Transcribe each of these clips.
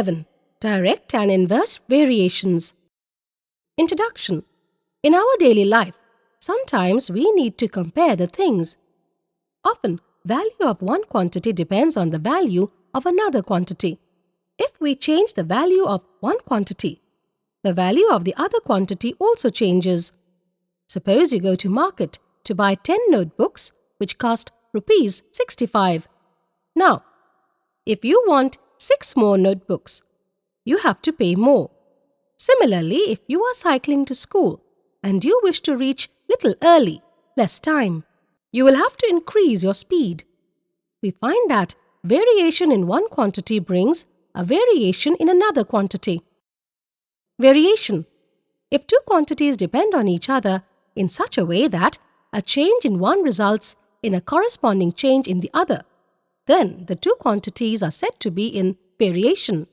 11. Direct and inverse variations. Introduction. In our daily life, sometimes we need to compare the things. Often, value of one quantity depends on the value of another quantity. If we change the value of one quantity, the value of the other quantity also changes. Suppose you go to market to buy 10 notebooks which cost rupees 65. Now, if you want 6 more notebooks, you have to pay more. Similarly, if you are cycling to school and you wish to reach little early, less time, you will have to increase your speed. We find that variation in one quantity brings a variation in another quantity. Variation. If two quantities depend on each other in such a way that a change in one results in a corresponding change in the other, then the two quantities are said to be in variation.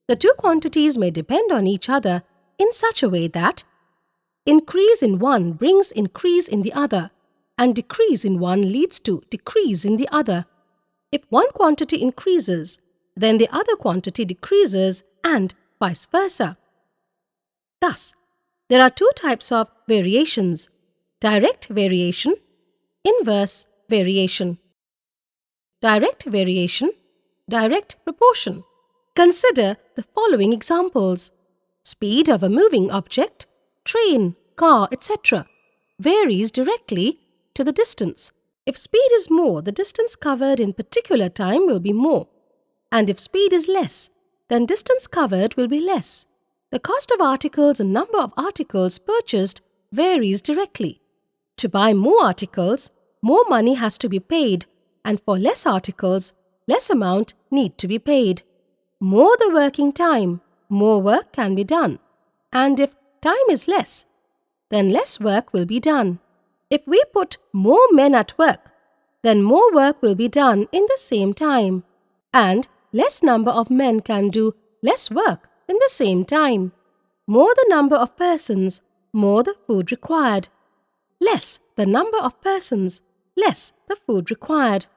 The two quantities may depend on each other in such a way that increase in one brings increase in the other, and decrease in one leads to decrease in the other. If one quantity increases, then the other quantity decreases, and vice versa. Thus, there are two types of variations: direct variation, inverse variation. Direct variation, direct proportion. Consider the following examples. Speed of a moving object, train, car, etc., varies directly to the distance. If speed is more, the distance covered in particular time will be more. And if speed is less, then distance covered will be less. The cost of articles and number of articles purchased varies directly. To buy more articles, more money has to be paid, and for less articles, less amount need to be paid. More the working time, more work can be done. And if time is less, then less work will be done. If we put more men at work, then more work will be done in the same time. And less number of men can do less work in the same time. More the number of persons, more the food required. Less the number of persons, less the food required.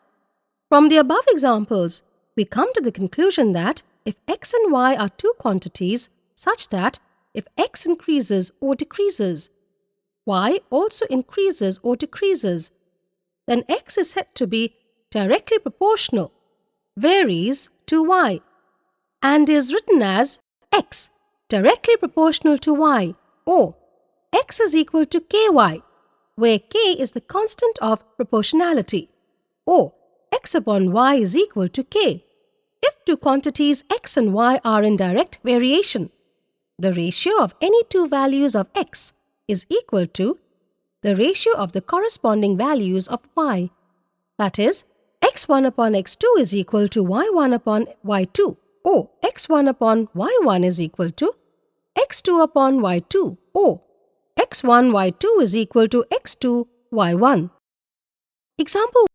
From the above examples, we come to the conclusion that if x and y are two quantities such that if x increases or decreases, y also increases or decreases, then x is said to be directly proportional, varies to y, and is written as x directly proportional to y, or x is equal to ky, where k is the constant of proportionality, or x upon y is equal to k. If two quantities x and y are in direct variation, the ratio of any two values of x is equal to the ratio of the corresponding values of y. That is, x1 upon x2 is equal to y1 upon y2, or x1 upon y1 is equal to x2 upon y2, or x1 y2 is equal to x2 y1. Example: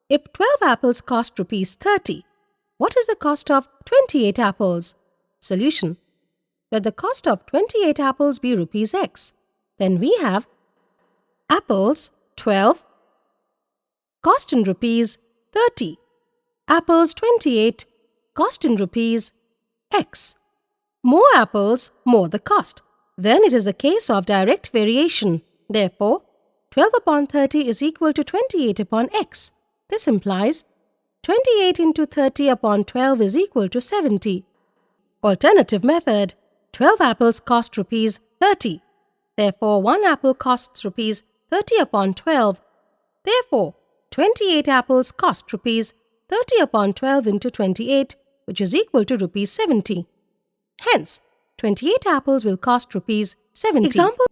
if 12 apples cost rupees 30, what is the cost of 28 apples? Solution: let the cost of 28 apples be rupees x. Then we have apples 12, cost in rupees 30, apples 28, cost in rupees x. More apples, more the cost. Then it is the case of direct variation. Therefore, 12 upon 30 is equal to 28 upon x. This implies 28 into 30 upon 12 is equal to 70. Alternative method: 12 apples cost rupees 30. Therefore, 1 apple costs rupees 30 upon 12. Therefore, 28 apples cost rupees 30 upon 12 into 28, which is equal to rupees 70. Hence, 28 apples will cost rupees 70. Example: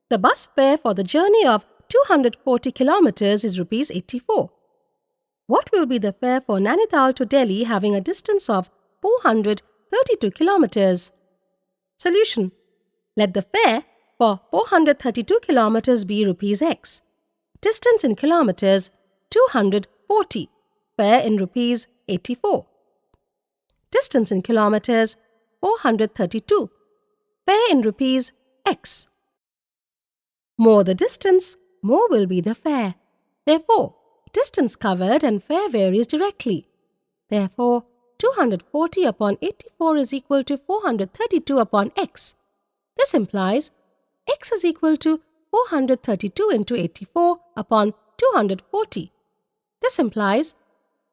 the bus fare for the journey of 240 kilometers is rupees 84. What will be the fare for Nainital to Delhi having a distance of 432 kilometers? Solution: let the fare for 432 kilometers be rupees x. Distance in kilometers 240, fare in rupees 84. Distance in kilometers 432, fare in rupees x. More the distance, more will be the fare. Therefore, distance covered and fare varies directly. Therefore, 240 upon 84 is equal to 432 upon x. This implies x is equal to 432 into 84 upon 240. This implies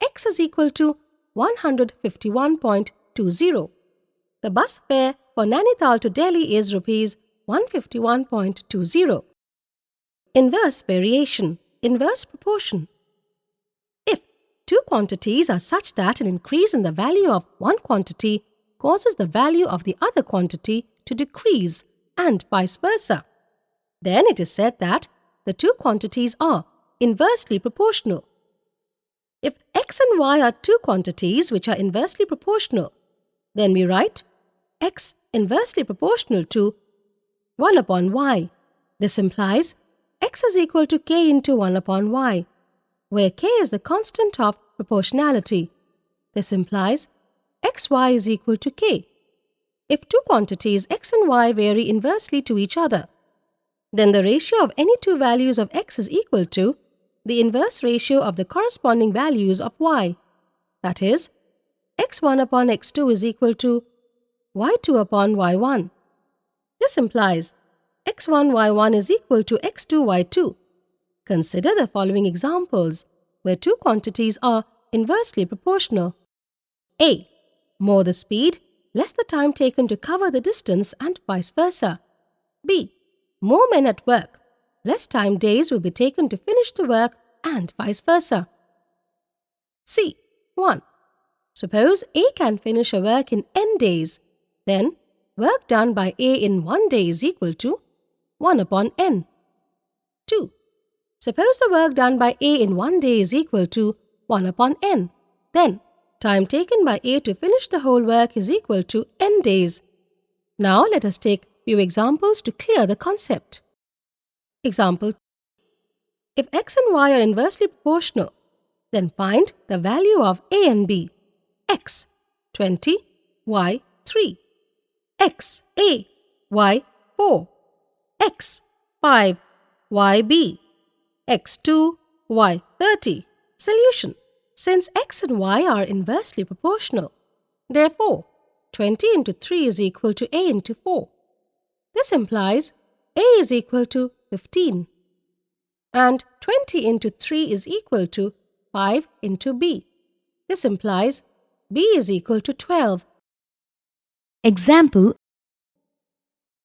x is equal to 151.20. The bus fare for Nainital to Delhi is Rs 151.20. Inverse variation, inverse proportion. If two quantities are such that an increase in the value of one quantity causes the value of the other quantity to decrease and vice versa, then it is said that the two quantities are inversely proportional. If x and y are two quantities which are inversely proportional, then we write x inversely proportional to 1 upon y. This implies x is equal to k into 1 upon y, where k is the constant of proportionality. This implies xy is equal to k. If two quantities x and y vary inversely to each other, then the ratio of any two values of x is equal to the inverse ratio of the corresponding values of y. That is, x1 upon x2 is equal to y2 upon y1. This implies x1 y1 is equal to x2 y2. Consider the following examples where two quantities are inversely proportional. A. More the speed, less the time taken to cover the distance and vice versa. B. More men at work, less time days will be taken to finish the work and vice versa. C. 1. Suppose A can finish a work in n days, then work done by A in 1 day is equal to 1 upon n. 2. Suppose the work done by A in 1 day is equal to 1 upon n, then time taken by A to finish the whole work is equal to n days. Now let us take few examples to clear the concept. Example: if x and y are inversely proportional, then find the value of A and B. X 20, y 3. X A, y 4. X 5, y B. X 2, y 30. Solution: since x and y are inversely proportional, therefore 20 into 3 is equal to A into 4. This implies A is equal to 15 and 20 into 3 is equal to 5 into B. This implies B is equal to 12. Example: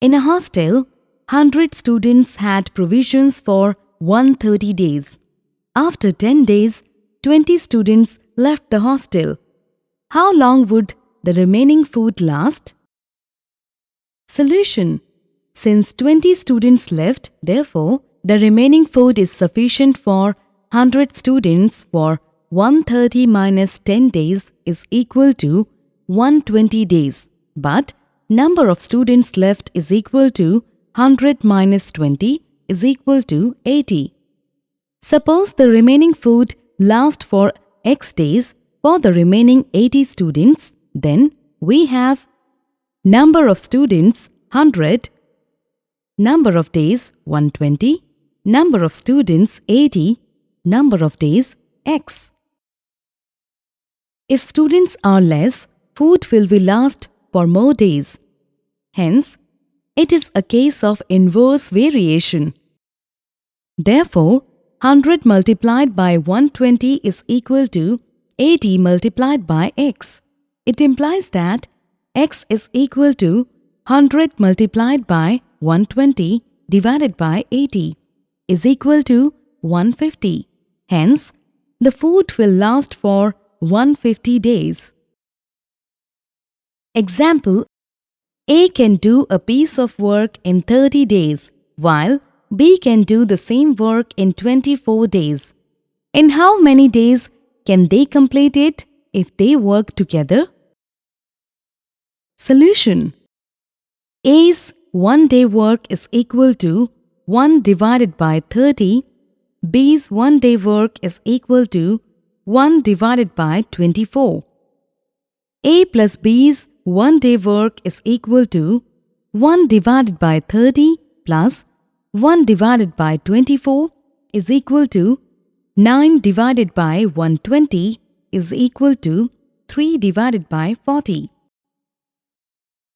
in a hostel, 100 students had provisions for 130 days. After 10 days, 20 students left the hostel. How long would the remaining food last? Solution: since 20 students left, therefore, the remaining food is sufficient for 100 students for 130 minus 10 days is equal to 120 days. But number of students left is equal to 100 minus 20 is equal to 80. Suppose the remaining food lasts for x days for the remaining 80 students, then we have number of students 100, number of days 120, number of students 80, number of days x. If students are less, food will be last for more days. Hence, it is a case of inverse variation. Therefore, 100 multiplied by 120 is equal to 80 multiplied by x. It implies that x is equal to 100 multiplied by 120 divided by 80 is equal to 150. Hence, the food will last for 150 days. Example: A can do a piece of work in 30 days, while B can do the same work in 24 days. In how many days can they complete it if they work together? Solution: A's 1-day work is equal to 1 divided by 30, B's 1-day work is equal to 1 divided by 24. A plus B's 1-day work is equal to 1 divided by 30 plus 1 divided by 24 is equal to 9 divided by 120 is equal to 3 divided by 40.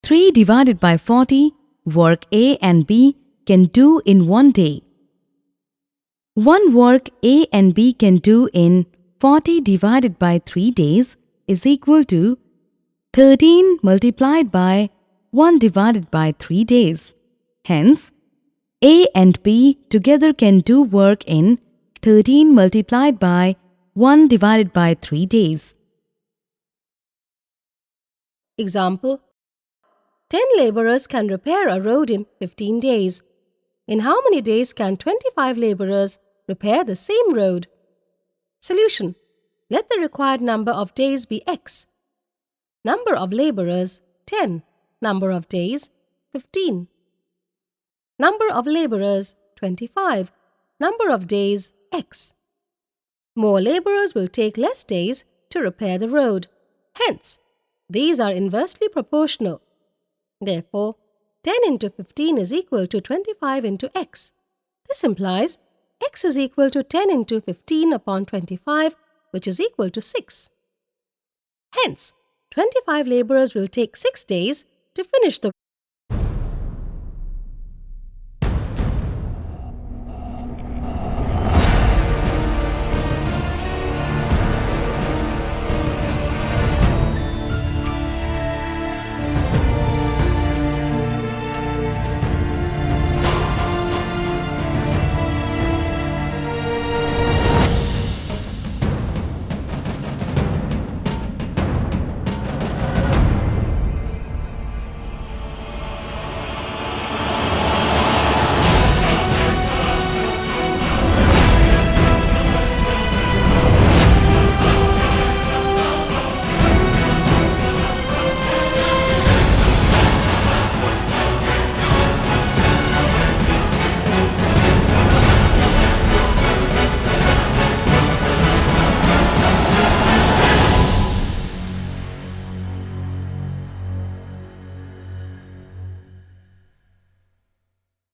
3 divided by 40, work A and B can do in one day. One work A and B can do in 40 divided by 3 days is equal to 13 multiplied by 1 divided by 3 days. Hence, A and B together can do work in 13 multiplied by 1 divided by 3 days. Example: 10 laborers can repair a road in 15 days. In how many days can 25 laborers repair the same road? Solution: let the required number of days be x. Number of laborers 10. Number of days 15. Number of laborers 25. Number of days x. More laborers will take less days to repair the road. Hence, these are inversely proportional. Therefore, 10 into 15 is equal to 25 into x. This implies x is equal to 10 into 15 upon 25, which is equal to 6. Hence, 25 laborers will take 6 days to finish the